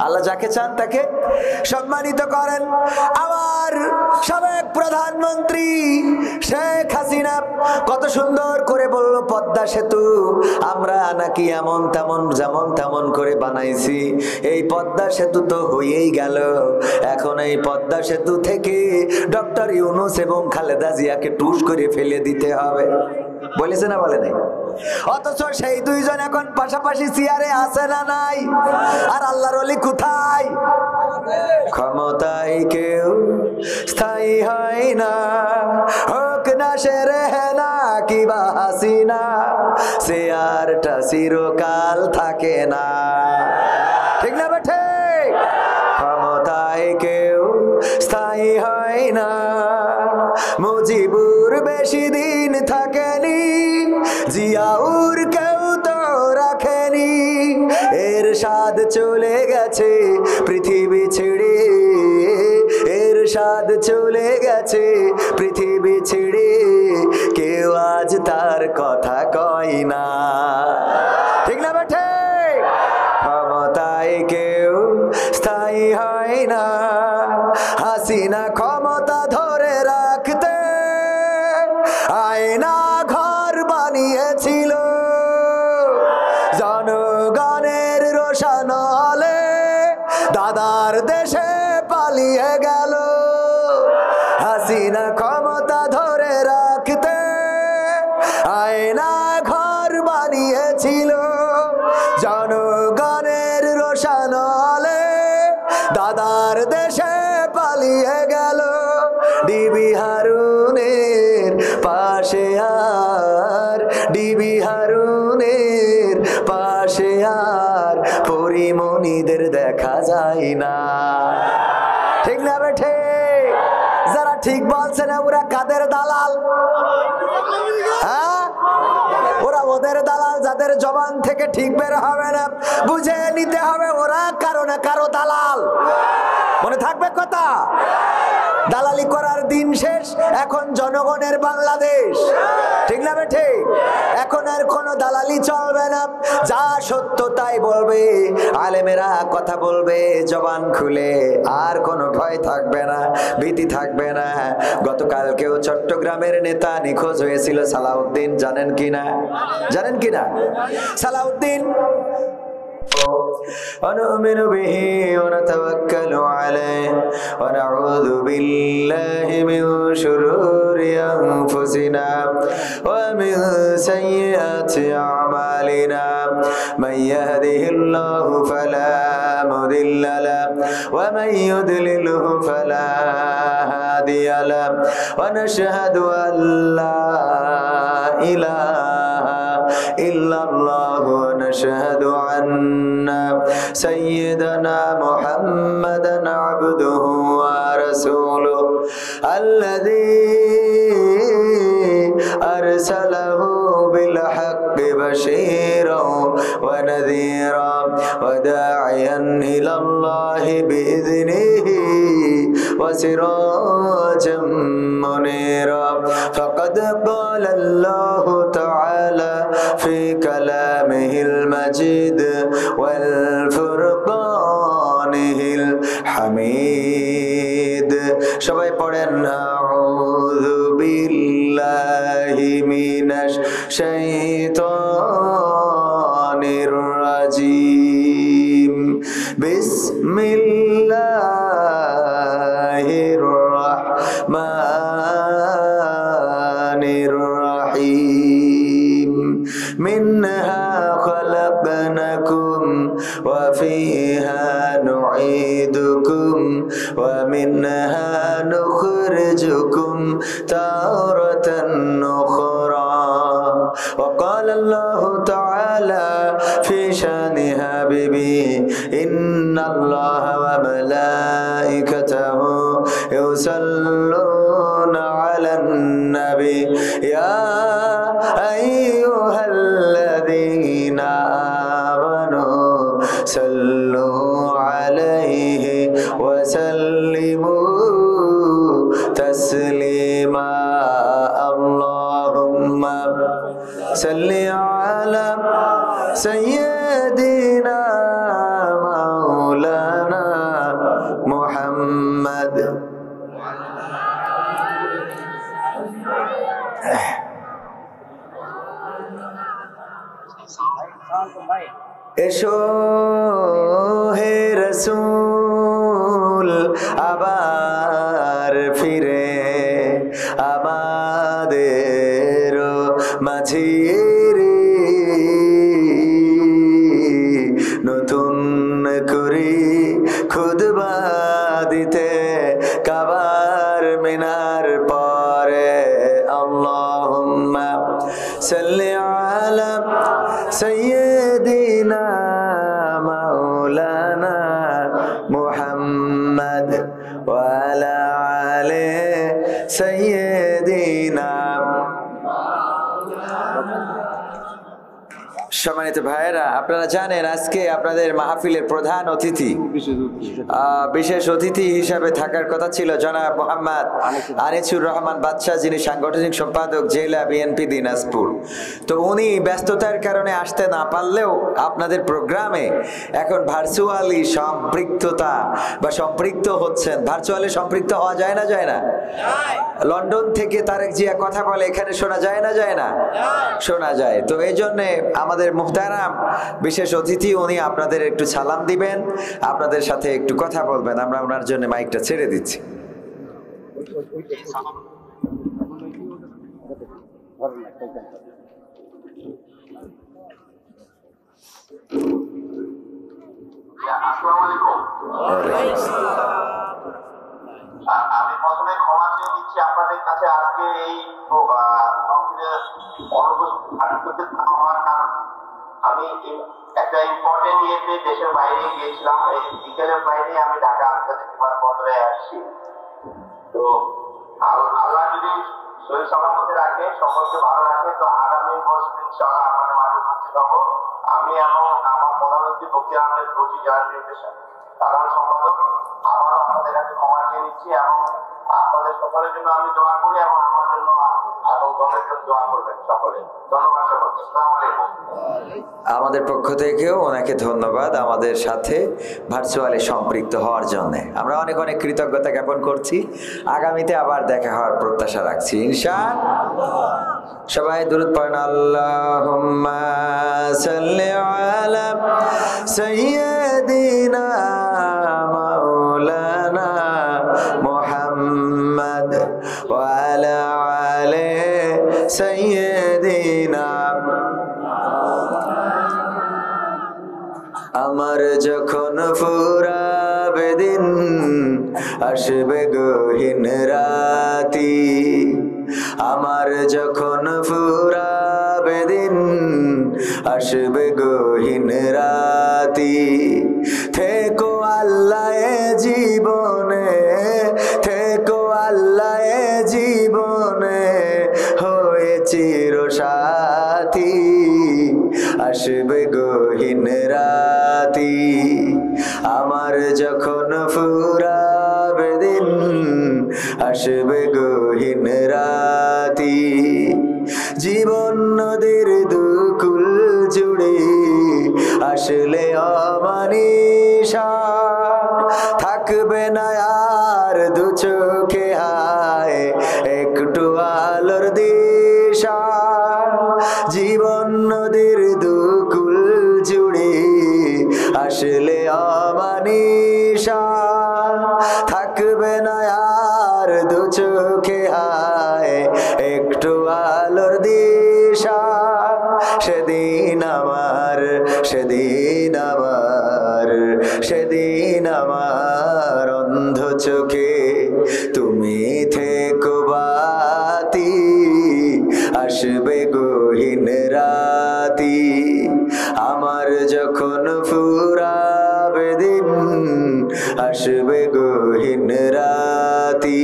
আল্লাহ যাকে চান তাকে সম্মানিত করেন। আমার সাবেক প্রধানমন্ত্রী শেখ হাসিনা কত সুন্দর করে বলল, পদ্মা সেতু আমরা নাকি এমন তেমন যেমন তেমন করে বানাইছি। এই পদ্মা সেতু তো হয়েই গেল, এখন এই পদ্মা সেতু থেকে ডক্টর ইউনূস এবং খালেদা জিয়াকে টুস করে ফেলে দিতে হবে। বলেছে না বলে নাই? অথচ সেই দুইজন এখন পাশাপাশি চেয়ারে আছে না নাই? আর আল্লাহর ওলি কোথায়? ক্ষমতায় কেউ স্থায়ী হয় না, হোক না সে রেহেনা কিবা হাসিনা, চেয়ারটা চিরকাল থাকে না। ঠিক না বেঠে? ক্ষমতায় কেউ স্থায়ী হয় না, মুজিবুর বেশি দিন থাকেনি, জিয়াউর কেউ তো রাখেনি, এরশাদ চলে গেছে পৃথিবী ছেড়ে, এরশাদ চলে গেছে পৃথিবী ছেড়ে, কেউ আজ তার কথা কয় না। ঠিক না বেঠে? ক্ষমতায় কেউ স্থায়ী হয় না, হাসিনা ক্ষমতা ধরে রাখতে আয়না ঘর বানিয়েছিল, জনগণের রোশানলে দাদার দেশে পালিয়ে গেল। হাসিনা ক্ষমতা ধরে রাখতে আয়না ঘর বানিয়েছিল, জনগণের রোশানলে দাদার দেশে পালিয়ে গেল। ডিবি হারুনের পাশে আর, ডিবি হারুনের পাশে আর পরিমণিদের দেখা যায় না। ঠিক না বেঠে? যারা ঠিক বলছে না ওরা কাদের দালাল? হ্যাঁ, ওরা ওদের দালাল। যাদের জবান থেকে ঠিক বের হবে না, বুঝে নিতে হবে ওরা কারো না কারো দালাল। মনে থাকবে কথা? দালালি করার দিন শেষ, এখন জনগণের বাংলাদেশ। ঠিক না বেঠে? এখন আর কোনো দালালি চলবে না, যা সত্য তাই বলবে, আলেমেরা কথা বলবে জবান খুলে, আর কোনো ভয় থাকবে না, ভীতি থাকবে না। গতকালকেও চট্টগ্রামের নেতা নিখোঁজ হয়েছিল, সালাউদ্দিন, জানেন কিনা? জানেন কিনা? সালাউদ্দিন ونؤمن به ونتوكل عليه ونعوذ بالله من شرور أنفسنا ومن سيئات أعمالنا من يهده الله فلا مضل له ومن يضلله فلا هادي له ونشهد أن لا إله إلا الله ونشهد أن سيدنا محمدا عبده ورسوله الذي أرسله بالحق بشيرا ونذيرا وداعيا إلى الله بإذنه وسراجا منيرا فقد قال الله تعالى في كلامه المجيد والفرقانه الحميد সবাই পড়েন আউযু বিল্লাহি মিনাশ শাইতানির রাজিম বিসমিল্লাহির রাহমানির রাহিম মিনহা خلقناكم وفيها نعيدكم ومنها نخرجكم تارة أخرى وقال الله تعالى في شان حبيبه إن الله وملائكته يصلون على النبي يا أيها الذين آمنوا صلوا عليه وسلموا تسليما اللهم صل على سيدنا مولانا এসো হে রাসূল আবার ফিরে আমাদের মাঝে নতুন করে খুতবা দিতে কাবার মিনার পরে আল্লাহুম্মা সাল্লি আলা সাইয়্যিদিনা মাওলানা মুহাম্মদ ওয়া আলা আলি সাইয়্যিদিনা। সম্মানিত ভাইয়েরা, আপনারা জানেন আজকে আপনাদের মাহফিলের প্রধান অতিথি, বিশেষ অতিথি হিসাবে থাকার কথা ছিল জনাব মোহাম্মদ আনিসুর রহমান বাদশাহ, যিনি সাংগঠনিক সম্পাদক জেলা বিএনপি দিনাজপুর। তো উনি ব্যস্ততার কারণে আসতে না পারলেও আপনাদের প্রোগ্রামে এখন ভার্চুয়ালি সম্পৃক্ততা বা সম্পৃক্ত হচ্ছেন। ভার্চুয়ালি সম্পৃক্ত হওয়া যায় না? যায় না? লন্ডন থেকে তারেক জিয়া কথা বলে, এখানে শোনা যায় না? যায় না? শোনা যায়। তো এই জন্যে আমাদের মুহতারাম বিশেষ অতিথি উনি আপনাদের একটু সালাম দিবেন, আপনাদের সাথে একটু কথা বলবেন। আমরা ওনার জন্য মাইকটা ছেড়ে দিচ্ছি। আসসালামু আলাইকুম। আমি প্রথমে ক্ষমা চেয়ে নিচ্ছি আপনাদের কাছে, আজকে এই অনুপস্থিত হওয়ার কারণ আমি একটা ইম্পর্টেন্ট ইয়েতে দেশের বাইরে গিয়েছিলাম। এই বিকেলের বাইরে আমি ঢাকা আন্তর্জাতিক বিমানবন্দরে আসছি। তো আল্লাহ যদি শরীর সালামতে রাখে, সকলকে ভালো রাখে, তো আগামী বছর ইনশাআল্লাহ আপনাদের মাঝে উপস্থিত হব। আমি এবং আমার প্রধানমন্ত্রী বক্তিয়ার আহমেদ ফৌজি, জেলা বিএনপির সাধারণ সম্পাদক, আবারও আপনাদের কাছে ক্ষমা চেয়ে নিচ্ছি এবং আপনাদের সকলের জন্য আমি দোয়া করি এবং আমার জন্য এবং দলের জন্য দোয়া করবেন সকলে। ধন্যবাদ সকলকে। আসসালামু আলাইকুম। আমাদের পক্ষ থেকেও ওনাকে ধন্যবাদ আমাদের সাথে ভার্চুয়ালি সম্পৃক্ত হওয়ার জন্য। আমরা অনেক অনেক কৃতজ্ঞতা জ্ঞাপন করছি। আগামীতে আবার দেখা হওয়ার প্রত্যাশা রাখছি ইনশাআল্লাহ। সবাই দুরূদ পড়েন। আল্লাহুম্মা সাল্লি আলা সাইয়্যিদিনা মাওলানা মুহাম্মদ ওয়া আলা আলি সাইয়্যিদিনা। আমার যখন ফুরাবে দিন, আসবে গহীন রাতি। আমার যখন ফুরাবে দিন, আসবে গহীন রাতি। থেকো আল্লাহ জীবনে, থেকো আল্লাহ জীবনে, হয়ে চির সাথী। আসবে গহীন রাতি। আমার যখন ফুরাবে দিন, আসবে গহীন রাতি। জীবন নদীর দুকুল জুড়ে আসলে অমানিশা, থাকবে না আর দু চোখে হায় একটু আলোর দিশা। জীবন নদীর দুকুল জুড়ে আসলে অমানিশা, থাকবে না আর দু চোখে হায় একটু আলোর দিশা। সেদিন আমার, সেদিন আমার, সেদিন আমার অন্ধ চোখে তুমি থেকো বাতি। আসবে গহীন রাতি। আমার যখন ফুরাবে দিন, আসবে গহীন রাতি।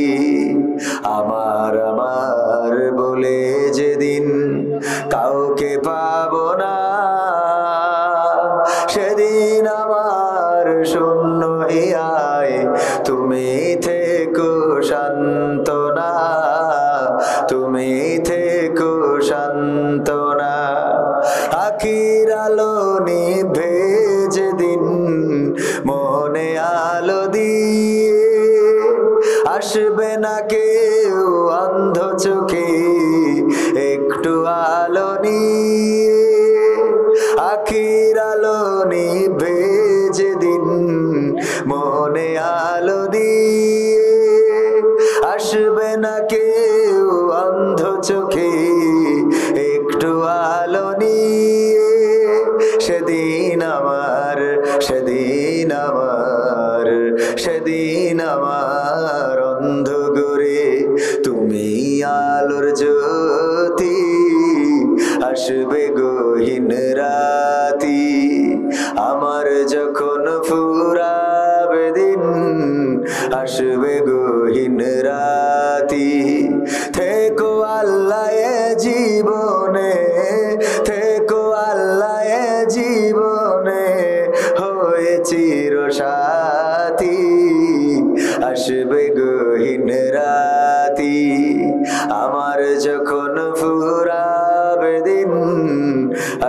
আমার আমার বলে যেদিন কাউকে পাবো না, সেদিন আমার শূন্য হিয়ায় তুমি থেকো সান্ত্বনা, তুমি থেকো সান্ত্বনা। আখির আলো নিভে যেদিন মনে আলো দিয়ে, আসবে না কেউ অন্ধ চোখে একটু আলো নিয়ে। আখির আলো নিয়ে সেদিন আমার অন্ধকারে তুমি আলোর জ্যোতি, আসবে গহীন রাতি আমার যখন ফুরাবে দিন, আসবে গহীন রাতি। থেকো আল্লাহ এ জীবনে, থেকো আল্লাহ এ জীবনে, হয়ে চির সাথী, আসবে গহীন রাতি আমার যখন ফুরাবে দিন,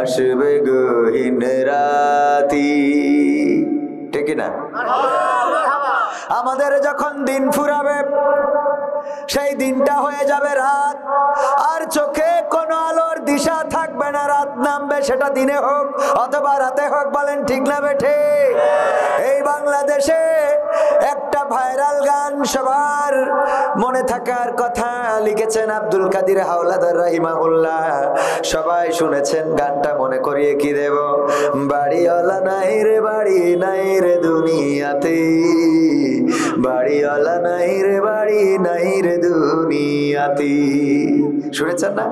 আসবে গহীন রাতি। ঠিক না? আমাদের যখন দিন ফুরাবে সেই দিনটা হয়ে যাবে রাত, আর চোখে কোনো আলোর দিশা থাকবে না। রাত নামবে, সেটা দিনে হোক অথবা রাতে হোক। বলেন ঠিক না বেঠে? এই বাংলাদেশে একটা ভাইরাল গান সবার মনে থাকার কথা লিখেছেন আব্দুল কাদের হাওলাদার রাহিমাহুল্লাহ। সবাই শুনেছেন গানটা, মনে করিয়ে কি দেব? বাড়িওয়ালা নাই রে বাড়ি নাই রে দুনিয়াতে, বাড়িওয়ালা নাই রে বাড়ি নাই রে দুনিয়াতে। শুনেছেন না?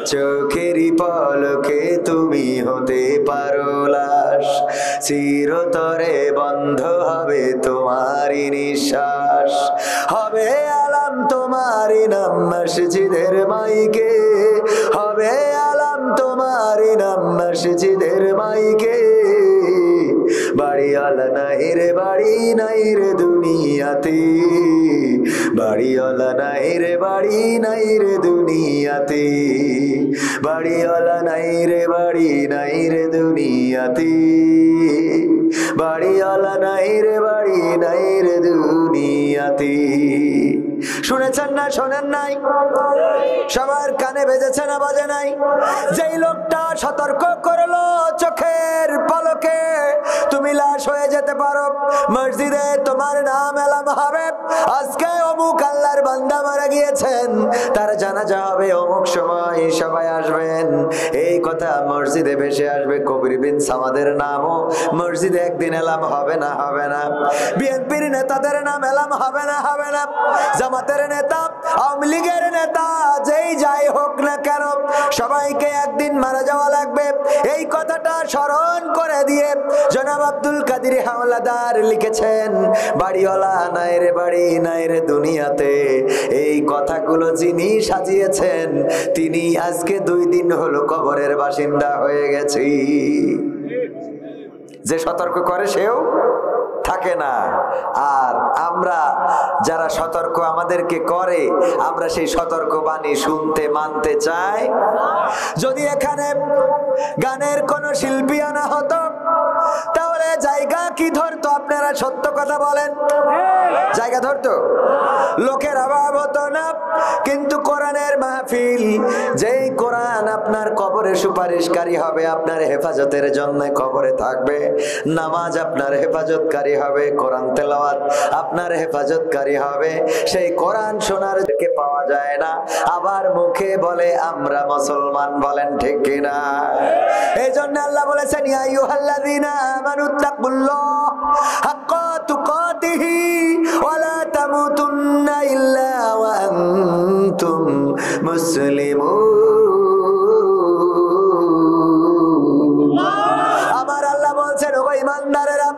চোখেরই পলকে তুমি হতে পারো লাশ, চিরতরে বন্ধ হবে তোমারই নিঃশ্বাস, হবে আলাম তোমারই নাম মসজিদের মাইকে, হবে আলাম তোমারই নাম মসজিদের মাইকে। বাড়িওয়ালা নাই রে বাড়ি নাই রে দুনিয়াতে, বাড়িওয়ালা নাই রে বাড়ি নাই রে দুনিয়াতে, বাড়িওয়ালা নাই রে বাড়ি নাই রে দুনিয়াতে, বাড়িওয়ালা নাই রে বাড়ি নাই রে দুনিয়াতে। শুনেছেন না শোনেন নাই? সবার কানে বেজেছে না বাজে নাই? যেই লোকটা সতর্ক করলো চোখের পলকে তুমি লাশ হয়ে যেতে পারো, মসজিদে তোমার নাম এলাম হবে, আজকে অমুক আল্লাহর বান্দা মারা গিয়েছেন, তার জানাজা হবে অমুক সময়, সবাই আসবেন। এই কথা মসজিদে ভেসে আসবে। কবির বিন সামাদের নামও মসজিদে একদিন এলাম হবে না? হবে না? বিএনপির নেতাদের নাম এলাম হবে না? হবে না? জামাতের নেতা, আওয়ামী লীগের নেতা, যেই যাই হোক না কেন সবাইকে একদিন মারা যাওয়া লাগবে। এই কথাটা স্মরণ করে দিয়ে জনাব আব্দুল কাদের হাওলাদার লিখেছেন, বাড়িওয়ালা নাই রে বাড়ি নাই রে দুনিয়াতে। এই কথাগুলো যিনি সাজিয়েছেন তিনি আজকে 2 দিন হলো কবরের বাসিন্দা হয়ে গেছি। যে সতর্ক করে সেও থাকে না। আর আমরা যারা সতর্ক আমাদেরকে করে, আমরা সেই সতর্ক বাণী শুনতে মানতে চাই। যদি এখানে গানের কোন শিল্পী আনা হতো তাহলে জায়গা কি ধরতো? আপনারা সত্য কথা বলেন, জায়গা ধরতো? লোকের অভাব হতো না। কিন্তু কোরআনের মাহফিল, যেই কোরআন আপনার কবরে সুপারিশকারী হবে, আপনার হেফাজতের জন্য কবরে থাকবে, নামাজ আপনার হেফাজতকারী হবে, কোরআন তেলাওয়াত আপনার হেফাজতকারী হবে, সেই কোরআন শোনার কে পাওয়া যায় না। আবার মুখে বলে আমরা মুসলমান, বলেন ঠিক কিনা? এই জন্য আল্লাহ বলেছেন, ইয়া আইয়ুহাল্লাযীনা আমানুত্তাকুল্লাহ হাক্কা তুকাতিহি ওয়া লা তামুতুন্না ইল্লা ওয়া আনতুম মুসলিমুন। আমার আল্লাহ বলছেন, ওগো ঈমানদারেরা,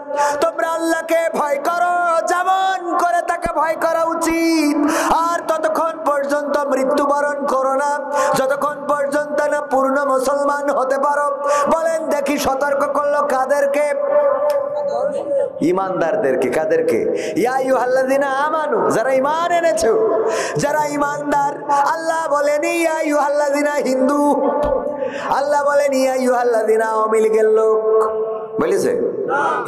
তোমরা আল্লাহকে ভয় করো যেমন করে তাকে ভয় করা উচিত, আর ততক্ষণ পর্যন্ত মৃত্যুবরণ করো না যতক্ষণ পর্যন্ত না পূর্ণ মুসলমান হতে পারো। বলেন দেখি, সতর্ক করলো কাদেরকে? ঈমানদারদেরকে। কাদেরকে? ইয়া আইয়ুহাল্লাযীনা আমানু, যারা ঈমান এনেছো, যারা ঈমানদার। আল্লাহ বলেন ইয়া আইয়ুহাল্লাযীনা হিন্দু, আল্লাহ বলেন ইয়া আইয়ুহাল্লাযীনা আওয়ামী লীগের লোক। বলেছে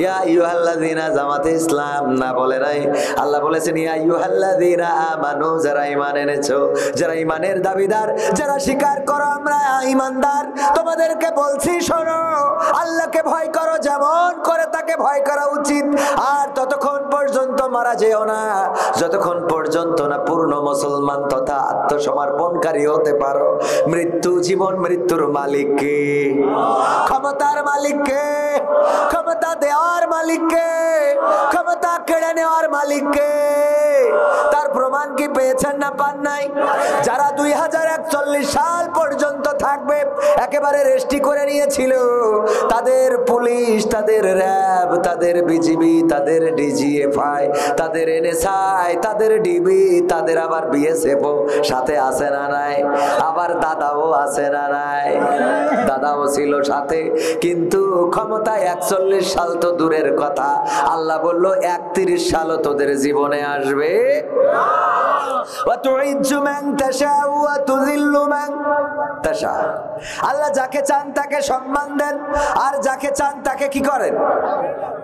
ইয়া আইয়ুহাল্লাযীনা জামাতে ইসলাম? না, বলে নাই। আল্লাহ বলেছেন ইয়া আইয়ুহাল্লাযীনা আমানু, যারা ঈমান এনেছো, যারা ঈমানের দাবিদার, যারা স্বীকার করো আমরা ঈমানদার, তোমাদেরকে বলছি শোনো, আল্লাহকে ভয় করো যেমন করে তাকে ভয় করা উচিত, আর ততক্ষণ পর্যন্ত মারা যেও না যতক্ষণ পর্যন্ত না পূর্ণ মুসলমান তথা আত্মসমর্পণকারী হতে পারো। মৃত্যু, জীবন মৃত্যুর মালিক কে? ক্ষমতার মালিক কে? ক্ষমতা দেওয়ার মালিক কে? ক্ষমতা কেড়ে নেওয়ার দেওয়ার মালিককে, তার প্রমাণ কি পেয়েছেন না পান নাই? যারা 2041 সাল পর্যন্ত থাকবে একেবারে রেস্টি করে নিয়েছিল, তাদের পুলিশ, তাদের র্যাব, তাদের বিজিবি, তাদের ডিজিএফআই, তাদের এনএসআই, তাদের ডিবি, তাদের আবার বিএসএফ সাথে আছে না নাই? আবার দাদাও আছে না নাই? দাদাও ছিল সাথে, কিন্তু ক্ষমতায় 41 সাল তো দূরের কথা, আল্লাহ বলল 31 সালও তোদের জীবনে আসবে। আল্লাহ যাকে চান তাকে সম্মান দেন, আর যাকে চান তাকে কি করেন?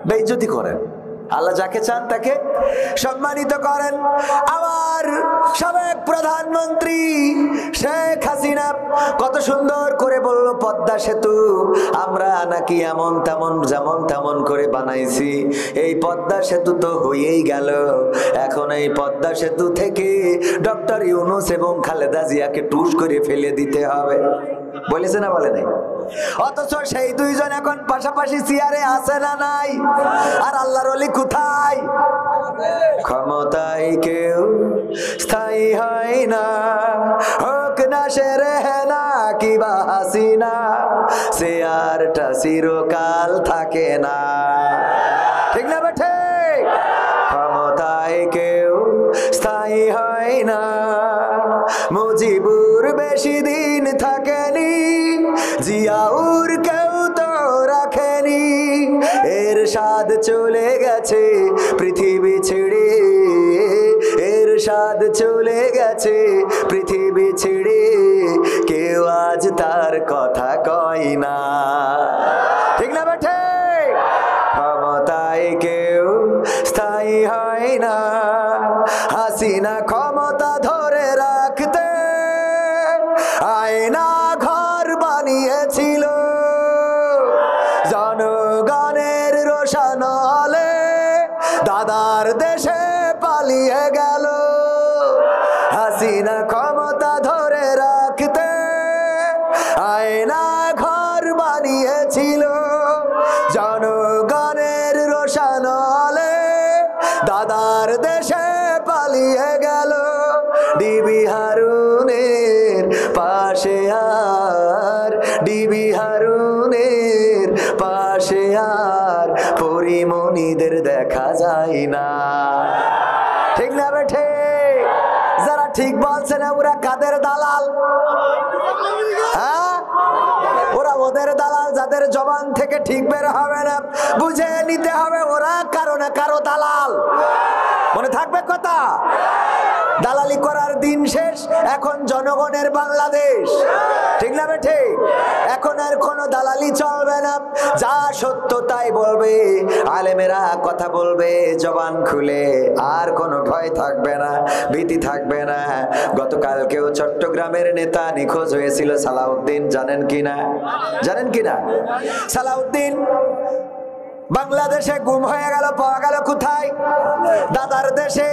বেইজ্জতি করেন। আল্লাহ যাকে চান তাকে সম্মানিত করেন। আমার সাবেক প্রধানমন্ত্রী শেখ হাসিনা কত সুন্দর করে বলল, পদ্মা সেতু আমরা নাকি এমন তেমন যেমন তেমন করে বানাইছি, এই পদ্মা সেতু তো হয়েই গেল, এখন এই পদ্মা সেতু থেকে ডক্টর ইউনূস এবং খালেদা জিয়াকে টুস করে ফেলে দিতে হবে। বলেছে না বলে নাই? অথচ সেই দুইজন এখন পাশাপাশি চেয়ারে আছে না নাই? আর আল্লাহর ওলি কোথায়? ক্ষমতায় কেউ স্থায়ী হয় না, হোক না সে রেহেনা কিবা হাসিনা, চেয়ারটা চিরকাল থাকে না। ঠিক না বেঠে? ক্ষমতায় কেউ স্থায়ী হয় না, মুজিবুর বেশি দিন থাকেনি, জিয়াউর কেউ তো রাখেনি, এরশাদ চলে গেছে পৃথিবী ছেড়ে, এরশাদ চলে গেছে পৃথিবী ছেড়ে, কেউ আজ তার কথা কয় না। ঠিক না বেঠে? ক্ষমতায় কেউ স্থায়ী হয় না, হাসিনা ক্ষমতা ধরে রাখতে আয়না ঘর বানিয়েছিল, জনগণের রোশানলে দাদার দেশে পালিয়ে গেল। হাসিনা ক্ষমতা ধরে রাখতে আয়না ঘর বানিয়েছিল, জনগণের রোশানলে দাদার দেশে পালিয়ে গেল। ডিবি হারুনের পাশে আর, ডিবি হারুনের পাশে আর পরিমণিদের দেখা যায় না। ঠিক না বেঠে? যারা ঠিক বলছে না ওরা কাদের দালাল? হ্যাঁ, ওরা ওদের দালাল, যাদের জবান থেকে ঠিক বের হবে না। বুঝে নিতে হবে ওরা কারো না কারো দালাল। মনে থাকবে কথা? দালালি করার দিন শেষ, এখন জনগণের বাংলাদেশ। ঠিক না বেঠে? এখন আর কোনো দালালি চলবে না, যা সত্য তাই বলবে, আলেমেরা কথা বলবে জবান খুলে, আর কোনো ভয় থাকবে না, ভীতি থাকবে না। গতকালকেও চট্টগ্রামের নেতা নিখোঁজ হয়েছিল সালাউদ্দিন, জানেন কিনা? জানেন কিনা? সালাউদ্দিন বাংলাদেশে গুম হয়ে গেল, পাওয়া গেল কোথায়? দাদার দেশে।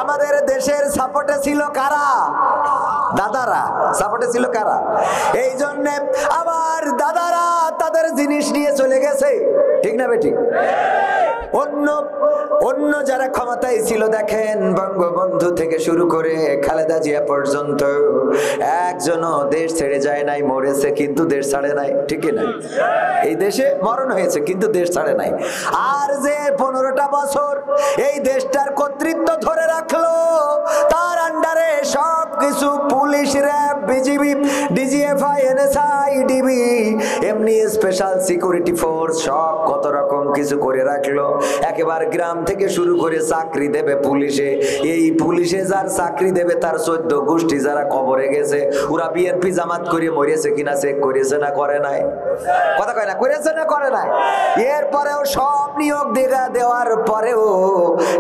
আমাদের দেশের সাপোর্টে ছিল কারা? দাদারা। সাপোর্টে ছিল কারা? এই জন্যে আমার দাদারা তাদের জিনিস নিয়ে চলে গেছে। ঠিক না বেঠিক? অন্য যারা ক্ষমতায় ছিল দেখেন, বঙ্গবন্ধু থেকে শুরু করে খালেদা জিয়া পর্যন্ত একজনও দেশ ছেড়ে যায় নাই, মরেছে কিন্তু দেশ ছাড়ে নাই। ঠিক না? এই দেশে মরণ হয়েছে কিন্তু দেশ ছাড়ে নাই। আর যে 15টা বছর এই দেশটার কর্তৃত্ব ধরে রাখলো, তার আন্ডারে সব কিছু police, RAB, BGB, DGFI, NSI, DB, এমনি স্পেশাল সিকিউরিটি ফোর্স, সব কত রকম কিছু করে রাখলো। একেবারে গ্রাম থেকে শুরু করে চাকরি দেবে পুলিশে, এই পুলিশে যার চাকরি দেবে তার 14 গোষ্ঠী যারা কবরে গেছে, ওরা বিএনপি জামাত করে মরেছে কিনা চেক করেছে না করে নাই? কথা কয় না? করেছে না করে নাই? এরপরেও সব নিয়োগ দেওয়ার পরেও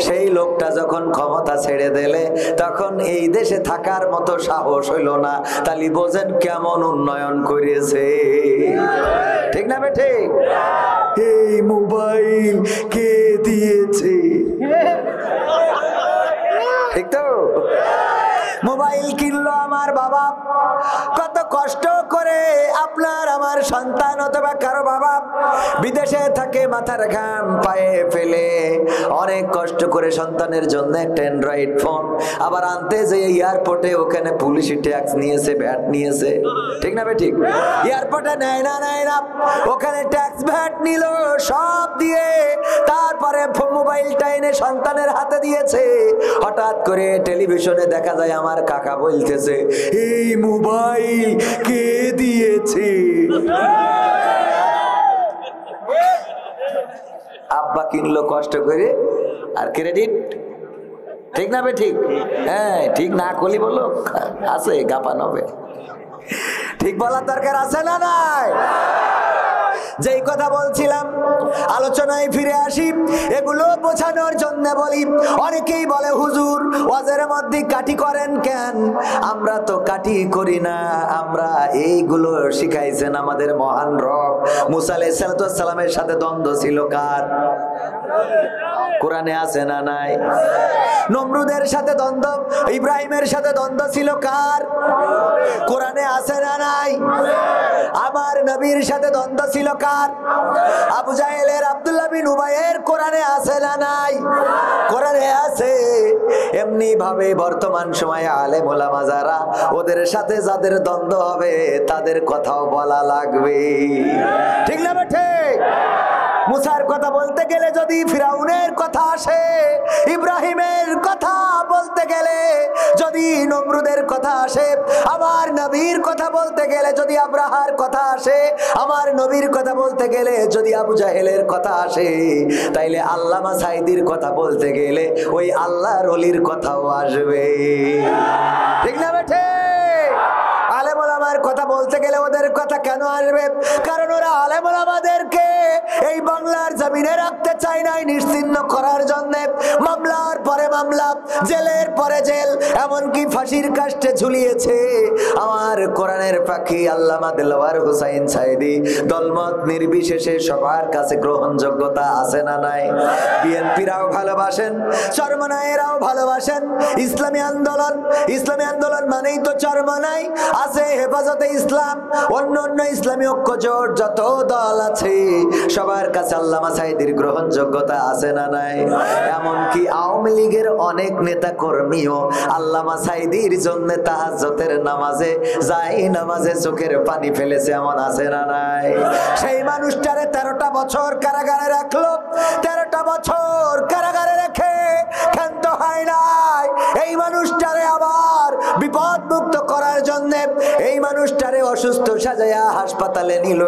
সেই লোকটা যখন ক্ষমতা ছেড়ে দিলে, তখন এই দেশে থাকার মতো সাহস হইল না। তাহলে বোঝেন কেমন উন্নয়ন করেছে। ঠিক না বেঠে? এই মোবাইল কে দিয়েছে? ঠিক তো? মোবাইল কিনলো আমার বাবা, কত কষ্ট করে আপনার আমার সন্তান অথবা কারো বাবা বিদেশে থাকে, মাথার ঘাম পায়ে ফেলে অনেক কষ্ট করে সন্তানের জন্য একটা অ্যান্ড্রয়েড ফোন আবার আনতে যে এয়ারপোর্টে ওখানে পুলিশি ট্যাক্স নিয়েছে, ভ্যাট নিয়েছে, ঠিক না? ঠিক, এয়ারপোর্টে নেয় না ওখানে ট্যাক্স ভ্যাট নিল সব দিয়ে, তারপরে মোবাইলটা এনে সন্তানের হাতে দিয়েছে। হঠাৎ করে টেলিভিশনে দেখা যায় আমার কাকা বলতেছে, এই মোবাইল কে দিয়েছে? আব্বা কিনলো কষ্ট করে আর ক্রেডিট, ঠিক না? ঠিক, হ্যাঁ ঠিক না করলি বলো আছে গাপা নবে, ঠিক বলার দরকার আছে না নাই? যেই কথা বলছিলাম, আলোচনায় ফিরে আসি, এগুলো বোঝানোর জন্য বলি। অনেকেই বলে হুজুর ওয়াজের মধ্যে কাটি করেন কেন? আমরা তো কাটি করি না, আমরা এইগুলো শিখাইছেন আমাদের মহান রব। মুসা আলাইহিস সালামের সাথে দ্বন্দ্ব ছিল কার? কোরআনে আছে না নাই? নমরুদের সাথে দ্বন্দ্ব, ইব্রাহিমের সাথে দ্বন্দ্ব ছিল কার? কোরআনে আছে না নাই? আমার নবীর সাথে দ্বন্দ্ব ছিল কার? আবু জাহেলের, আব্দুল্লাহ বিন উবাইয়ের কোরআনে আছে না নাই? কোরআনে আছে। এমনি ভাবে বর্তমান সময়ে আলেম ওলামা যারা, ওদের সাথে যাদের দ্বন্দ্ব হবে তাদের কথাও বলা লাগবে, ঠিক না? ঠিক। মুসার কথা বলতে গেলে যদি ফিরাউনের কথা আসে, ইব্রাহিমের কথা বলতে গেলে যদি নমরুদের কথা আসে, আমার নবীর কথা বলতে গেলে যদি আব্রাহার কথা আসে, আমার নবীর কথা বলতে গেলে যদি আবু জাহেলের কথা আসে, তাইলে আল্লামা সাইদির কথা বলতে গেলে ওই আল্লাহর ওলির কথাও আসবে, ঠিক না? বেঠে আলেম ওলামার কথা বলতে গেলে ওদের কথা কেন আসবে? কারণ ওরা আলেম ওলামাদেরকে এই বাংলার জমিনে রাখতে চায় নাই, নিশ্চিহ্ন করার জন্য মামলার পরে মামলা, জেলের পরে জেল, এমনকি ফাঁসির কাস্টে ঝুলিয়েছে। আমার কোরআনের পাখি আল্লামা দেলওয়ার হুসাইন সাইদি দলমত নির্বিশেষে সবার কাছে গ্রহণযোগ্যতা আছে না নাই? বিএনপিরাও ভালোবাসেন, চরমনায়েরাও ভালোবাসেন। ইসলামী আন্দোলন মানেই তো চরমনাই, আছে হেফাজতে ইসলাম, অন্য ইসলামী ঐক্য জোট, যত দল আছে সবার কাছে আল্লামা সাইদির গ্রহণযোগ্যতা আছে না নাই? এমনকি আওয়ামী লীগের অনেক নেতা কর্মীও আল্লামা সাইদির জন্য তাহাজ্জুদের নামাজে নামাজে চোখের পানি ফেলেছে, এমন আছে না নাই? সেই মানুষটারে 13টা বছর কারাগারে রাখলো, 13টা বছর কারাগারে রেখে ক্ষান্ত হয় নাই। এই মানুষটারে আবার বিপদ মুক্ত করার জন্য এই মানুষটারে অসুস্থ সাজায়া হাসপাতালে নিল,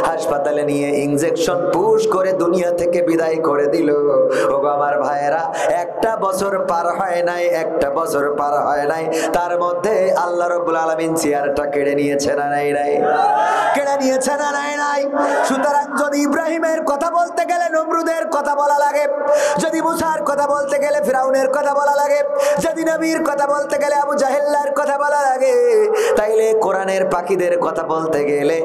হাসপাতালে নিয়ে ইনজেকশন পুশ করে দুনিয়া থেকে বিদায় করে দিল। ওগো আমার ভাইয়েরা, একটা বছর পার হয় নাই, তার মধ্যে আল্লাহ রাব্বুল আলামিন চেয়ারটা কেড়ে নিয়েছে না নাই? কেড়ে নিয়েছে না নাই? সুতরাং যদি ইব্রাহিমের কথা বলতে গেলে নমরুদের কথা বলা লাগে, যদি মুসার কথা বলতে গেলে ফিরাউনের কথা বলা লাগে, যদি নবীর কথা বলতে গেলে আবু জাহেলের কথা বলা লাগে, তাইলে কোরআনের পাখিদের কথা বলতে গেলে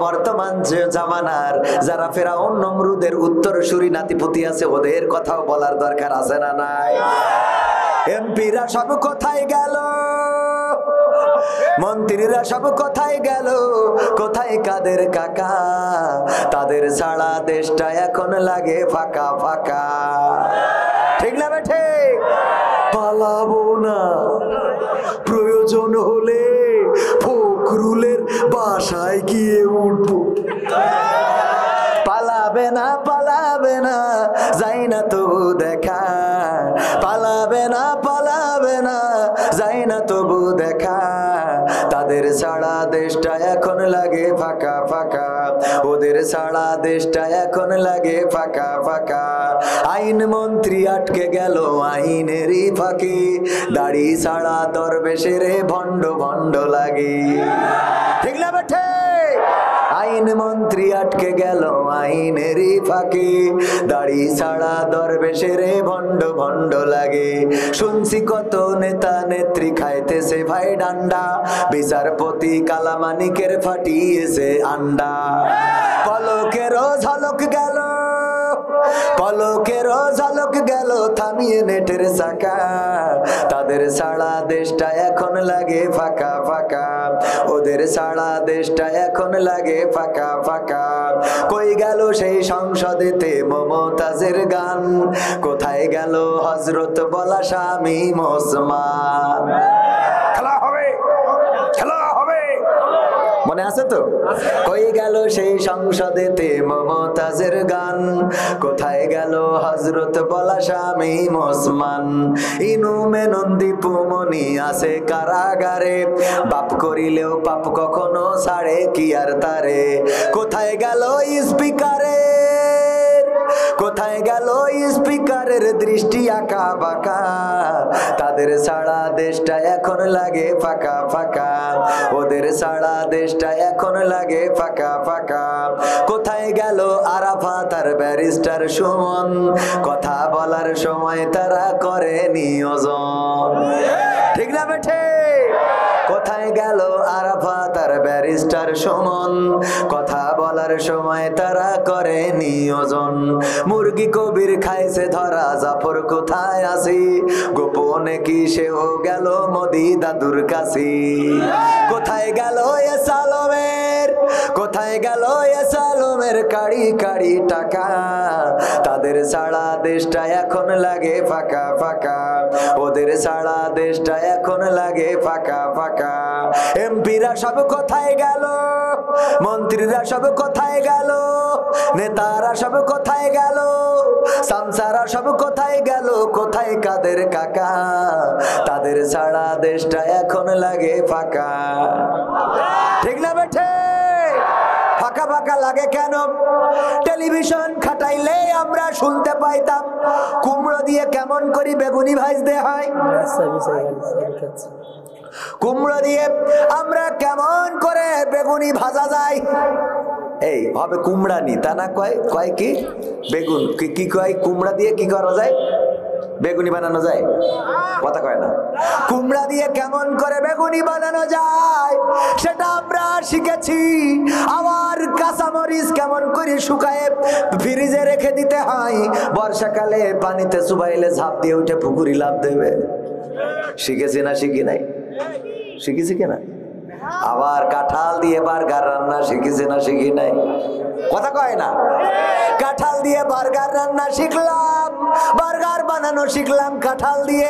বর্তমান জামানার যারা ফেরাউন নমরুদের উত্তরসূরি নাতিপুতি আছে ওদের কথাও বলার দরকার আছে না নাই? এমপিরা সব কোথায় গেল? মন্ত্রীরা সব কোথায় গেল? কোথায় কাদের কাকা? তাদের ছাড়া দেশটা এখন লাগে ফাঁকা ফাঁকা, ঠিক না? বেঠে পালাবো না, প্রয়োজন হলে ফখরুলের বাসায় গিয়ে উঠবো। পালাবে না, যাই না তবু দেখা, পালাবে না, যাই না তবু দেখা। তাদের ছাড়া দেশটা এখন লাগে ফাঁকা ফাঁকা, ওদের ছাড়া দেশটা এখন লাগে ফাঁকা ফাঁকা। আইন মন্ত্রী আটকে গেল আইনেরই ফাঁকে, দাড়ি ছাড়া দরবেশের ভণ্ড ভণ্ড লাগে, ঠিক না বেঠে? আইন মন্ত্রী আটকে গেল আইনেরই ফাঁকে, দাড়ি ছাড়া দরবেশের ভণ্ড ভণ্ড লাগে। শুনছি কত নেতা নেত্রী খাইতেছে ভাই ডান্ডা, বিচারপতি কালামানিকের ফাটিয়েছে আন্ডা। পলকেরও ঝলক গেল থামিয়ে নেটের চাকা, তাদের ছাড়া দেশটা এখন লাগে ফাঁকা ফাঁকা, ওদের সারা দেশটা এখন লাগে ফাঁকা ফাঁকা। কই গেল সেই সংসদেতে মমতাজের গান, কোথায় গেল হযরত বলা শামীম ওসমান? খেলা হবে, খেলা হবে, মনে আছে তো? কই গেল সেই সংসদেতে মমতাজের গান, কোথায় গেল হযরত বলা শামীম ওসমান? ইনু মেনন্দি পুমনি আছে কারাগারে, পাপ করিলেও পাপ কখনো ছাড়ে কি আর তারে? কোথায় গেল স্পিকারের, কোথায় গেল স্পিকারের দৃষ্টি আঁকা বাঁকা? তাদের সারা দেশটা এখন লাগে ফাঁকা ফাঁকা, ওদের সারা দেশটা এখন লাগে ফাঁকা ফাঁকা। কোথায় গেল আরাফাত আর ব্যারিস্টার সুমন, কথা বলার সময় তারা করে নিয়োজন? ঠিক না বেঠে? কোথায় গেল আরাফাত আর ব্যারিস্টার সুমন, কথা বলার সময় তারা করে নিয়োজন? মুরগি কবির খাইছে ধরা, জাফর কোথায় আছি? গোপনে কি সেও গেল মোদি দাদুর কাছে? কোথায় গেল এ সালমের, কোথায় গেল এ সালমের কাড়ি কাড়ি টাকা? তাদের সারা দেশটা এখন লাগে ফাঁকা ফাঁকা, ওদের সারা দেশটা এখন লাগে ফাঁকা ফাঁকা। এমপিরা সব কোথায় গেল, মন্ত্রীরা সব কোথায় গেল, নেতারা সব কোথায় গেল, সামসারা সব কোথায় গেল? কোথায় কাদের কাকা? তাদের সারা দেশটা এখন লাগে ফাঁকা। ঠিক না বেঠে? ফাঁকা ফাঁকা লাগে কেন? টেলিভিশন খাটাইলে আমরা শুনতে পাইতাম কুমড়ো দিয়ে কেমন করি বেগুনি ভাজতে হয়, কুমড়ো দিয়ে আমরা কেমন করে বেগুনি ভাজা যায়। এই হবে কুমড়ানি, তা না কয়, কয় কি বেগুন, কি কয় কুমড়া দিয়ে কি করা যায়? বেগুনি বানানো যায়, কথা কয় না। কুমড়া দিয়ে কেমন করে বেগুনি বানানো যায় সেটা আমরা শিখেছি। আবার কাঁচামরিচ কেমন করে শুকায়ে ফ্রিজে রেখে দিতে হয়, বর্ষাকালে পানিতে চুবাইলে ঝাঁপ দিয়ে উঠে পুকুরি লাভ দেবে। শিখেছি না শিখি নাই? শিখেছি কিনা? আবার কাঁঠাল দিয়ে বার্গার রান্না শিখেছি না শিখি নাই? কথা কয় না। কাঁঠাল দিয়ে বার্গার রান্না শিখলাম, বার্গার বানানো শিখলাম কাঁঠাল দিয়ে।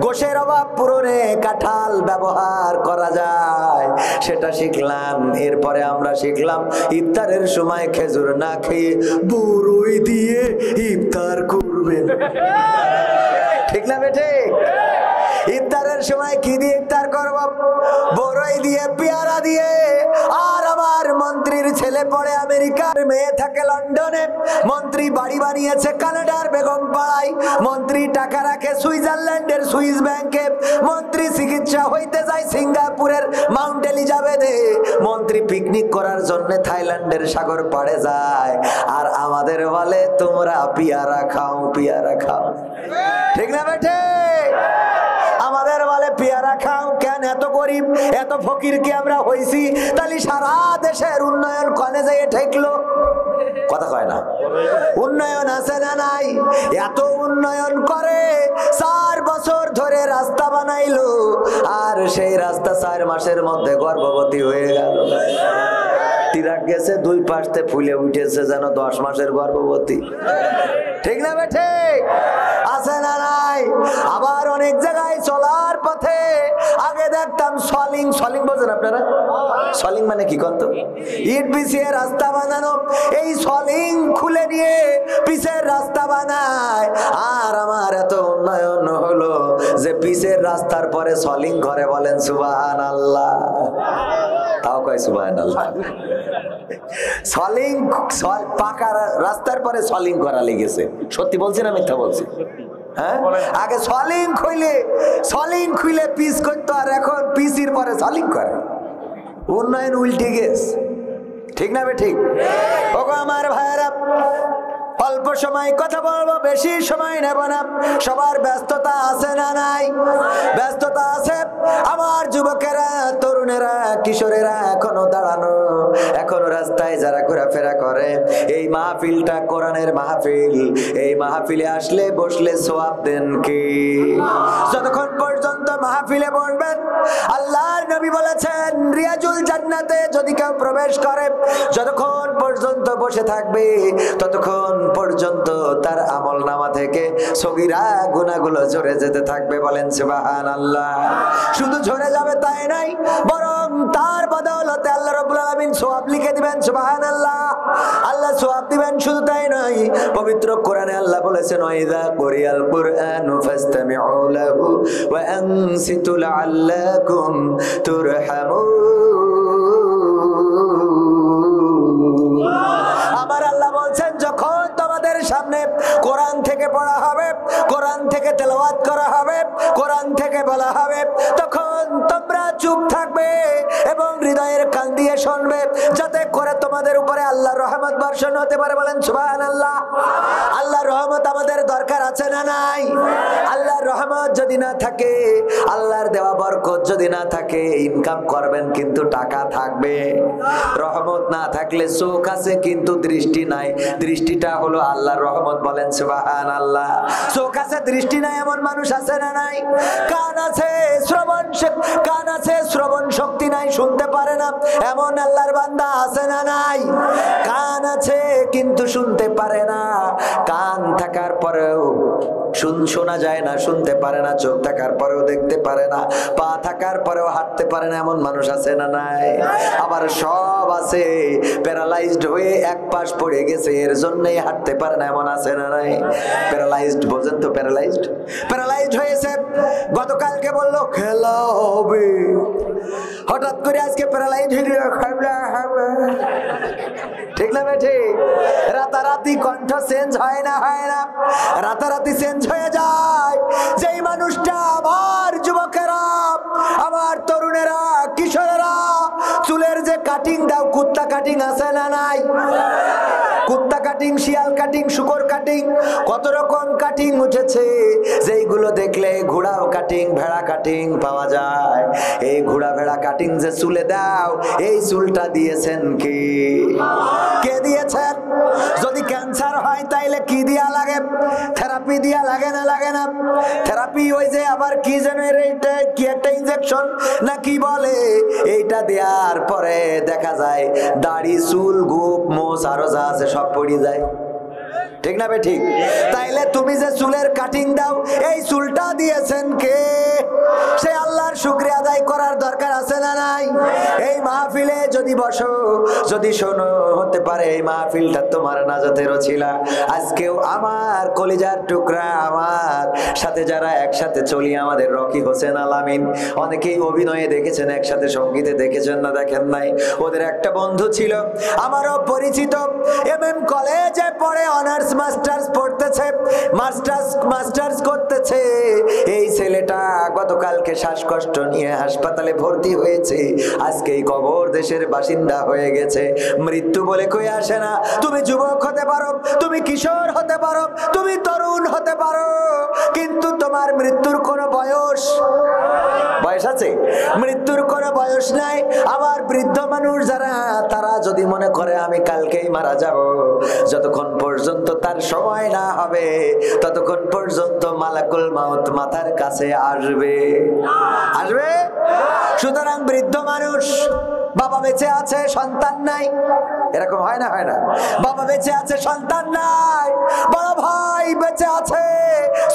গোশের অভাব পূরণে কাঁঠাল ব্যবহার করা যায় সেটা শিখলাম। এরপরে আমরা শিখলাম ইফতারের সময় খেজুর না খেয়ে বড়ই দিয়ে ইফতার করবেন। ঠিক না বেঠে? ইফতারের সময় কি দিয়ে ইফতার করব? বড়ই দিয়ে, পেয়ারা দিয়ে। আর আমার মন্ত্রীর ছেলে পড়ে আমেরিকার, মেয়ে থাকে লন্ডনে, মন্ত্রী বাড়ি বানিয়েছে কানাডার বেগম পাড়ায়, মন্ত্রী টাকা রাখে সুইজারল্যান্ডের সুইস ব্যাংকে, মন্ত্রী চিকিৎসা হইতে যায় সিঙ্গাপুরের মাউন্ট এলিজাবেথে, মন্ত্রী পিকনিক করার জন্য থাইল্যান্ডের সাগর পাড়ে যায়। আর আমাদের বলে তোমরা পেয়ারা খাও, পেয়ারা খাও। ঠিক না বেঠে? আমাদের বলে পেয়ারা খাও। কেন? এত গরিব এত ফকির কি আমরা হইছি? তাহলে সারা দেশের উন্নয়ন কনে যায় ঠেকলো? কথা কয় না। উন্নয়ন আছে না নাই? এত উন্নয়ন করে 4 বছর ধরে রাস্তা বানাইলো, আর সেই রাস্তা 4 মাসের মধ্যে গর্ভবতী হয়ে গেল। তিরাক গেছে 2 পাশে ফুলে উঠেছে যেন 10 মাসের গর্ভবতী। ঠিক না বেঠে? আছে না নাই? আবার অনেক জায়গায় চলার পথে আগে দেখতাম সলিং, সলিং বোঝেন আপনারা? সলিং মানে কি কত? ইট বিছিয়ে রাস্তা বানানো। এই সলিং খুলে নিয়ে পিচের রাস্তা বানায়। আর আমার এত উন্নয়ন হলো যে পিচের রাস্তার পরে সলিং ঘরে বলেন সুবহানাল্লাহ। তাও কয় সুবহানাল্লাহ। সলিং পাকা রাস্তার পরে সলিং করা লেগেছে। সত্যি বলছি না মিথ্যা বলছি? হ্যাঁ, আগে সলিং খুলে পিচ করতো, আর এখন পিচির পরে সলিং করে। উন্নয়ন উল্টে গেছে। ঠিক না বে ঠিক? ওগো আমার ভাইয়েরা, অল্প সময় কথা বলবো, বেশি সময় নেব না। সবার ব্যস্ততা আছে না নাই? ব্যস্ততা আছে। আমার যুবকেরা, তরুণেরা, কিশোরেরা এখনো দাঁড়ানো, এখনো রাস্তায় যারা ঘোরাফেরা করে। এই মাহফিলটা কোরআনের মাহফিল। এই মাহফিলে আসলে বসলে সওয়াব দেন কি? যতক্ষণ পর্যন্ত মাহফিলে বসবেন, আল্লাহর নবী বলেছেন রিয়াজুল জান্নাতে যদি কেউ প্রবেশ করে, যতক্ষণ পর্যন্ত বসে থাকবে ততক্ষণ পর্যন্ত তার আমলনামা থেকে সগীরা গুনাহগুলো ঝরে যেতে থাকবে। বলেন সুবহানাল্লাহ। শুধু ঝরে যাবে তাই নাই, বরং তার বদৌলতে আল্লাহ রাব্বুল আলামিন সওয়াব লিখে দিবেন। সুবহানাল্লাহ। আল্লাহ সওয়াব দিবেন। শুধু তাই নয়, পবিত্র কোরআনে আল্লাহ বলেছেন ওয়াইযা কুরিয়াল কুরআনু ফাসতামিউ লাহু ওয়া আনসিতু লাআল্লাকুম তুরহামুন। আমার আল্লাহ বলছেন যখন তোমাদের সামনে কোরআন থেকে পড়া হবে, কোরআন থেকে তেলাওয়াত করা হবে, কোরআন থেকে বলা হবে, তখন তোমরা চুপ থাকবে এবং হৃদয়ের কান দিয়ে শুনবে, যাতে করে তোমাদের উপরে আল্লাহর রহমত বর্ষণ হতে পারে। বলেন সুবহানাল্লাহ। আল্লাহর রহমত আমাদের দরকার আছে না নাই? আল্লাহর রহমত যদি না থাকে, আল্লাহর দেওয়া বরকত যদি না থাকে, ইনকাম করবেন কিন্তু টাকা থাকবে। রহমত না থাকলে চোখ আছে কিন্তু দৃষ্টি নাই। দৃষ্টিটা হলো আল্লাহর রহমত। বলেন সুবহানাল্লাহ। চোখ আছে দৃষ্টি নাই এমন মানুষ আছে না নাই? কান আছে শ্রবণ শক্তি নাই, শুনতে পারে না এমন আল্লাহর বান্দা আছে না নাই? কান আছে কিন্তু শুনতে পারে না। কান থাকার পরেও শোনা যায় না, শুনতে পারে না। চোখ থাকার পরেও দেখতে পারে না। পা থাকার পরেও হাঁটতে পারে না এমন মানুষ আছে না নাই? আবার সব আছে, প্যারালাইজড হয়ে এক পাশ পড়ে গেছে, এর জন্যই হাঁটতে পারে না এমন আছে না নাই? প্যারালাইজড, বোঝেন তো? প্যারালাইজড হয়েছে। গতকালকে বললো খেলা হবে, হঠাৎ করে আজকে প্যারালাইজড হয়ে ঠিক না বেঠি? রাতারাতি কণ্ঠ চেঞ্জ হয় না? রাতারাতি চেঞ্জ হয়ে যায়। যেই মানুষটা, আমার যুবকেরা, আমার তরুণেরা, কিশোরেরা, চুলের যে কাটিং দাও, কুত্তা কাটিং আছে না নাই? কুত্তা কাটিং, শিয়াল কাটিং, শুকর কাটিং, কত রকম কাটিং উঠেছে, যেইগুলো দেখলে ঘোড়াও কাটিং, ভেড়া কাটিং পাওয়া যায়। এই ঘোড়া ভেড়া কাটিং যে চুলে দাও, এই চুলটা দিয়েছেন কি? কে দিয়েছেন? যদি ক্যান্সার হয় তাইলে কি দিয়া লাগে? থেরাপি দিয়া লাগে না? লাগে না? থেরাপি ওই যে আবার কি যেন কি একটা ইনজেকশন না কি বলে, এইটা দেওয়ার পরে দেখা যায় দাড়ি, চুল, গোপ, মোচ আরো যা আছে সব পড়ে যায়। ঠিক না বে ঠিক? তাইলে তুমি যে চুলের কাটিং দাও, এই চুলটা দিয়েছেন কে? সে আল্লাহর শুকরিয়া আদায় করার দরকার আছে না নাই? এই মাহফিলে যদি বসো, যদি শোনো, হতে পারে এই মাহফিলটা তোমার নাজাতের ওসিলা। আজকেও আমার কলিজার টুকরা, আমার সাথে যারা একসাথে চলি, আমাদের রকি হোসেন আলামিন, অনেকেই অভিনয়ে দেখেছেন, একসাথে সঙ্গীতে দেখেছেন না দেখেন নাই? ওদের একটা বন্ধু ছিল আমারও পরিচিত, এমএম কলেজে পড়ে, অনার্স মাস্টার্স পড়তেছে, মাস্টার্স করতেছে। এই ছেলেটা গতকালকে শ্বাসকষ্ট নিয়ে হাসপাতালে ভর্তি হয়েছে। আজকে এই কবর দেশের বাসিন্দা হয়ে গেছে। মৃত্যু বলে কই আসে না। তুমি যুবক হতে পারো, তুমি কিশোর হতে পারো, তুমি তরুণ হতে পারো, কিন্তু তোমার মৃত্যুর কোনো বয়স আছে? মৃত্যুর কোনো বয়স নাই। আবার বৃদ্ধ মানুষ যারা, তারা যদি মনে করে আমি কালকেই মারা যাব, যতক্ষণ পর্যন্ত তার সময় না হবে ততক্ষণ পর্যন্ত মালাকুল মাউত মাথার কাছে আসবে। সুতরাং বৃদ্ধ মানুষ, বাবা বেঁচে আছে, সন্তান নাই, এরকম হয় না? বাবা বেঁচে আছে, সন্তান নাই, বড় ভাই বেঁচে আছে,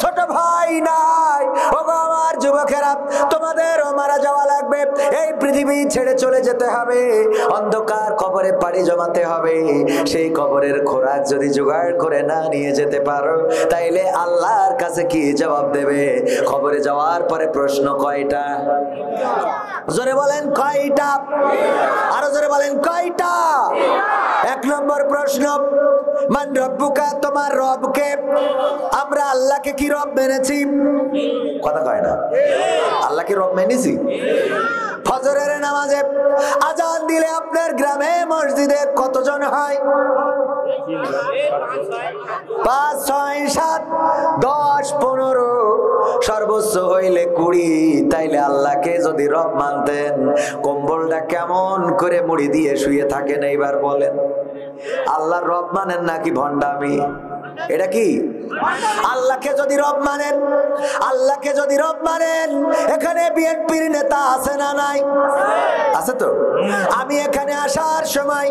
ছোট ভাই নাই। ওগো আমার যুবকেরা, তোমাদেরও মারা যাওয়া লাগবে, এই পৃথিবী ছেড়ে চলে যেতে হবে, অন্ধকার কবরে পাড়ি জমাতে হবে। সেই কবরের খোরাক যদি জোগাড় করে না নিয়ে যেতে পারো, তাইলে আল্লাহর কাছে কি জবাব দেবে? কবরে যাওয়ার পরে প্রশ্ন কয়টা? জোরে বলেন কয়টা? আরো জোরে বলেন কয়টা? এক নম্বর প্রশ্ন, মান রব্বুকা, তোমার রবকে? আমরা আল্লাহকে কি রব মেনেছি? কথা কয় না। আল্লাহ কি রব মেনেছি? ফজরের নামাজে আজান দিলে আপনার গ্রামে মসজিদে কতজন হয়? 5, 6, 7, 10, 15, সর্বোচ্চ হইলে 20। তাইলে আল্লাহকে যদি রব মানতেন, কম্বলটা কেমন করে মুড়ি দিয়ে শুয়ে থাকেন এইবার বলেন? আল্লাহর রব মানেন নাকি ভণ্ডামি? এটা কি? আল্লাহকে যদি রব মানেন, আল্লাহকে যদি রব মানেন, এখানে বিএনপির নেতা আছে না নাই? আছে তো। আমি এখানে আসার সময়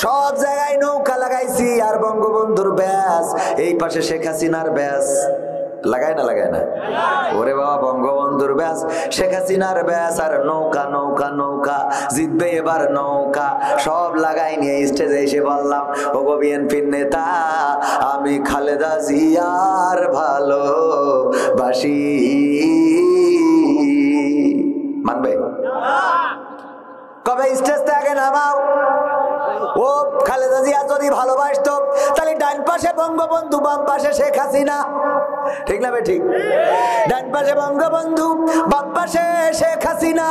সব জায়গায় নৌকা লাগাইছি, আর বঙ্গবন্ধুর ব্যাস, এই পাশে শেখ হাসিনার ব্যাস। লাগায় না লাগায় না? ওরে বাবা, বঙ্গবন্ধুর ব্যাস, শেখ হাসিনার ব্যাস, আর নৌকা নৌকা নৌকা, জিতবে এবার নৌকা, সব লাগাই নিয়ে স্টেজে এসে বললাম, ওগো বিএনপির নেতা, আমি খালেদা জিয়ার ভালোবাসি। মানবে? কবে স্টেজ থেকে নামাও। ও খালেদা জিয়া যদি ভালোবাসতো, তাহলে ডান পাশে বঙ্গবন্ধু, বাম পাশে শেখ হাসিনা, ঠিক না বে ঠিক? ডান পাশে বঙ্গবন্ধু, বাম পাশে শেখ হাসিনা,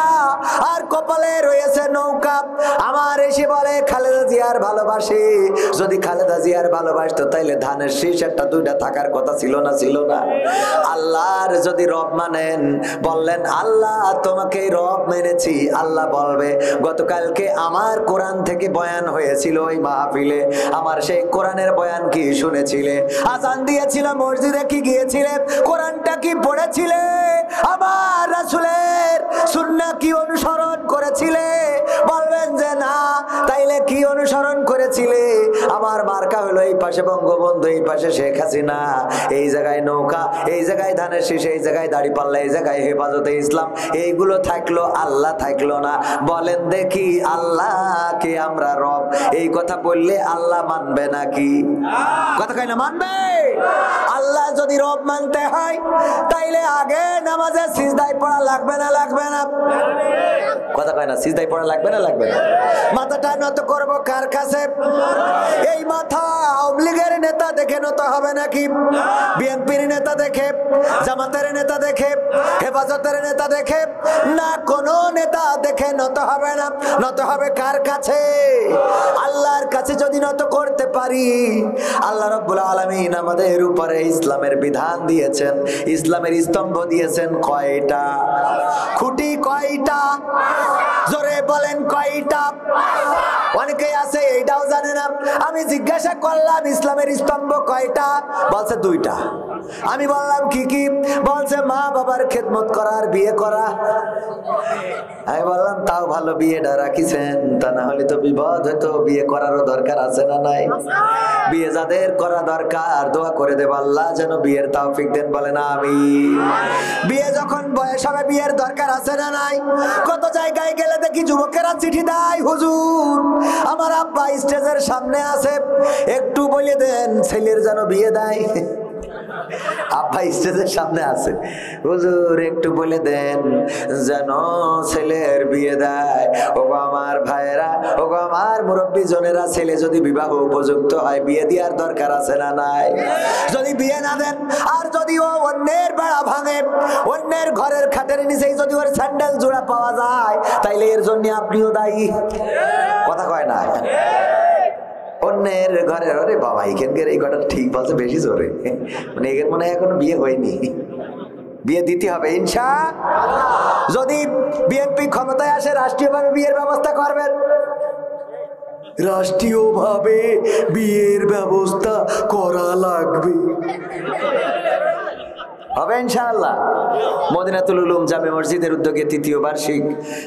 আর কপালে রয়েছে নৌকা। আমার এসে বলে খালেদা জিয়ার ভালোবাসে। যদি খালেদা জিয়ার ভালোবাসতো, তাইলে ধানের শীষ 1টা 2টা থাকার কথা ছিল না? ছিল না? আল্লাহর যদি রব মানেন, বললেন আল্লাহ তোমাকে রব মেনেছি, আল্লাহ বলবে গতকালকে আমার কোরআন থেকে বয়ান হয়েছিল ওই মাহফিলে, আমার সেই কোরআনের বয়ান কি শুনেছিলে? আজান দিয়েছিল মসজিদে কি গিয়েছিলে? কোরআনটা কি পড়েছিলে? আমার রাসূলের সুন্নাহ কি অনুসরণ করেছিলে? বলবেন যে না। তাইলে কি অনুসরণ করেছিলে? আমার মার্কা হলো এই পাশে বঙ্গবন্ধু, এই পাশে শেখ হাসিনা, এই জায়গায় নৌকা, এই জায়গায় ধানের শীষ, এই জায়গায় দাড়িপাল্লা, এই জায়গায় হেফাজতে ইসলাম, এইগুলো থাকলো, আল্লাহ থাকলো না। বলেন দেখি, আল্লাহকে আমরা রব, এই কথা বললে আল্লাহ মানবে নাকি? কথা কয় না? মানবে। আল্লাহ যদি রব মানতে হয়, তাইলে আগে নামাজে সিজদায় পড়া লাগবে না? লাগবে না? কথা কয় না? সিজদায় পড়া লাগবে না? লাগবে না? মাথাটা নত করবো কার কাছে? এই মাথা আওয়ামী লীগের নেতা দেখে নত হবে নাকি? বিএনপির নেতা দেখে, জামাতের নেতা দেখে, হেফাজতের নেতা দেখে না, কোন নেতা দেখে নত হবে না। নত হবে কার কাছে? আল্লাহর কাছে যদি নত করতে পারি, আল্লাহ রাব্বুল আলামিন আমাদের উপরে ইসলামের বিধান দিয়েছেন, ইসলামের স্তম্ভ দিয়েছেন কয়টা? খুঁটি কয়টা? জোরে বলেন কয়টা? অনেকেই আছে এইটাও জানে না। আমি জিজ্ঞাসা করলাম ইসলামের স্তম্ভ কয়টা? বলছে 2টা। আমি বললাম কি কি? বলছে মা বাবার খেদমত করা আর বিয়ে করা। আমি বললাম তাও ভালো, বিয়েটা রাখিছেন, তা না হলে তো বিপদ হতো। বিয়ে করারও দরকার আছে না নাই? বিয়ে যাদের করা দরকার, দোয়া করে দেব আল্লাহ যেন বিয়ের তৌফিক দেন। বলেন আমিন। বিয়ে যখন বয়স হবে, বিয়ের দরকার আছে না নাই? কত জায়গায় গেলে দেখি যুবকেরা চিঠি দেয়, হুজুর আমার আব্বা স্টেজের সামনে আছে, একটু বলে দেন ছেলের যেন বিয়ে দেয়। আব্বা স্টেজের সামনে আছে, হুজুর একটু বলে দেন যেন ছেলের বিয়ে দেয়। ওগো আমার ভাইয়েরা, ওগো আমার মুরব্বী জনেরা, ছেলে যদি বিবাহ উপযুক্ত হয়, বিয়ে দেওয়ার দরকার আছে না নাই? যদি বিয়ে না দেন, আর যদি ও অন্যের বেড়া ভাঙে, অন্যের ঘরের খাটের নিচেই যদি ওর স্যান্ডেল জোড়া পাওয়া যায়, তাইলে এর জন্য আপনিও দায়ী। কথা কয় না? অন্যের ঘরের, আরে বাবা এখানকার এই কথা ঠিক বলছে, বেশি জোরে, মানে এখানে মনে হয় এখনো বিয়ে হয়নি। বিয়ে দিতে হবে ইনশাআল্লাহ। যদি বিএনপি ক্ষমতায় আসে, রাষ্ট্রীয়ভাবে বিয়ের ব্যবস্থা করবেন। রাষ্ট্রীয়ভাবে বিয়ের ব্যবস্থা করা লাগবে, হবে ইনশাআল্লাহ। মদিনাতুল উলুম জামে মসজিদের উদ্যোগে 3য় বার্ষিক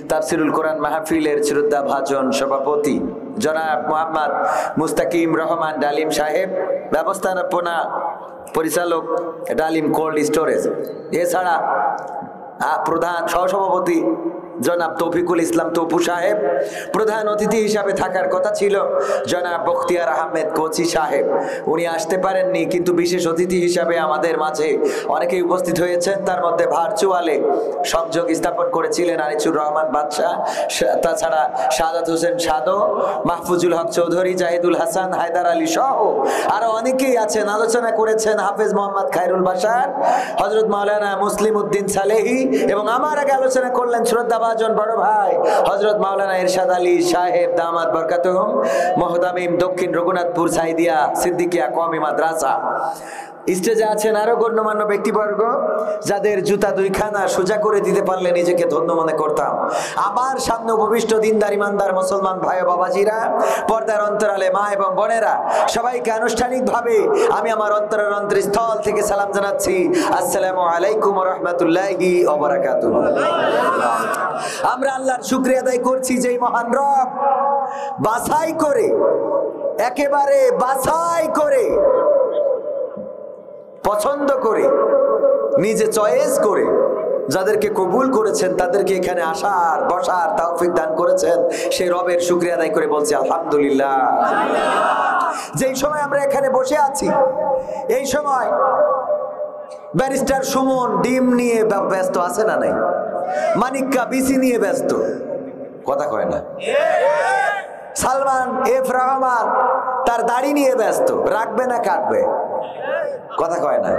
তাফসিরুল কোরআন মাহফিলের শ্রদ্ধাভাজন সভাপতি জনাব মোহাম্মদ মুস্তাকিম রহমান ডালিম সাহেব, ব্যবস্থাপনা পরিচালক ডালিম কোল্ড স্টোরেজ, এছাড়া প্রধান সহসভাপতি জনাব তৌফিকুল ইসলাম তপু সাহেব, প্রধান অতিথি হিসাবে থাকার কথা ছিল জনাব বখতিয়ার আহমেদ কোচি সাহেব, উনি আসতে পারেননি, কিন্তু বিশেষ অতিথি হিসাবে আমাদের মাঝে অনেকেই উপস্থিত হয়েছেন। তার মধ্যে ভার্চুয়ালে সংযোগ স্থাপন করেছিলেন আনিসুর রহমান বাদশাহ, তাছাড়া সাদাত হোসেন সাদো, মাহফুজুল হক চৌধুরী, জাহিদুল হাসান, হায়দার আলী সহ আরো অনেকেই আছেন। আলোচনা করেছেন হাফেজ মোহাম্মদ খায়রুল বাশার, হযরত মাওলানা মুসলিম উদ্দিন সালেহি, এবং আমার আগে আলোচনা করলেন শ্রদ্ধাভাজন বড় ভাই হযরত মাওলানা ইরশাদ আলী সাহেব দামাত বরকাতুহুম, মুহতামিম দক্ষিণ রঘুনাথপুর সাইদিয়া সিদ্দিকিয়া কওমি মাদ্রাসা। স্টেজে আছেন আরো গণ্যমান্য ব্যক্তিবর্গ, যাদের জুতা দুইখানা সোজা করে দিতে পারলে নিজেকে ধন্য মনে করতাম। আমার সামনে উপবিষ্ট দিনদার ইমানদার মুসলমান ভাই ও বাবাজিরা, পর্দার অন্তরালে মা এবং বোনেরা, সবাইকে আনুষ্ঠানিকভাবে আমি আমার অন্তরের অন্তরস্থল থেকে সালাম জানাচ্ছি। আসসালামু আলাইকুম ওয়া রাহমাতুল্লাহি ওয়া বারাকাতুহু। আমরা আল্লাহর শুকরিয়া আদায় করছি যে মহান রব বাছাই করে, একেবারে বাছাই করে, পছন্দ করে, নিজে চয়েস করে যাদেরকে কবুল করেছেন, তাদেরকে এখানে আসার বসার তৌফিক দান করেছেন। সেই রবের শুকরিয়া আদায় করে বলছি আলহামদুলিল্লাহ। যেই সময় আমরা এখানে বসে আছি, এই সময় ব্যারিস্টার সুমন ডিম নিয়ে ব্যস্ত আছে না নাই? মানিক্কা বিসি নিয়ে ব্যস্ত, কথা কয় না। সালমান এফ রহমান তার দাড়ি নিয়ে ব্যস্ত, রাখবে না কাটবে, কথা কয় না।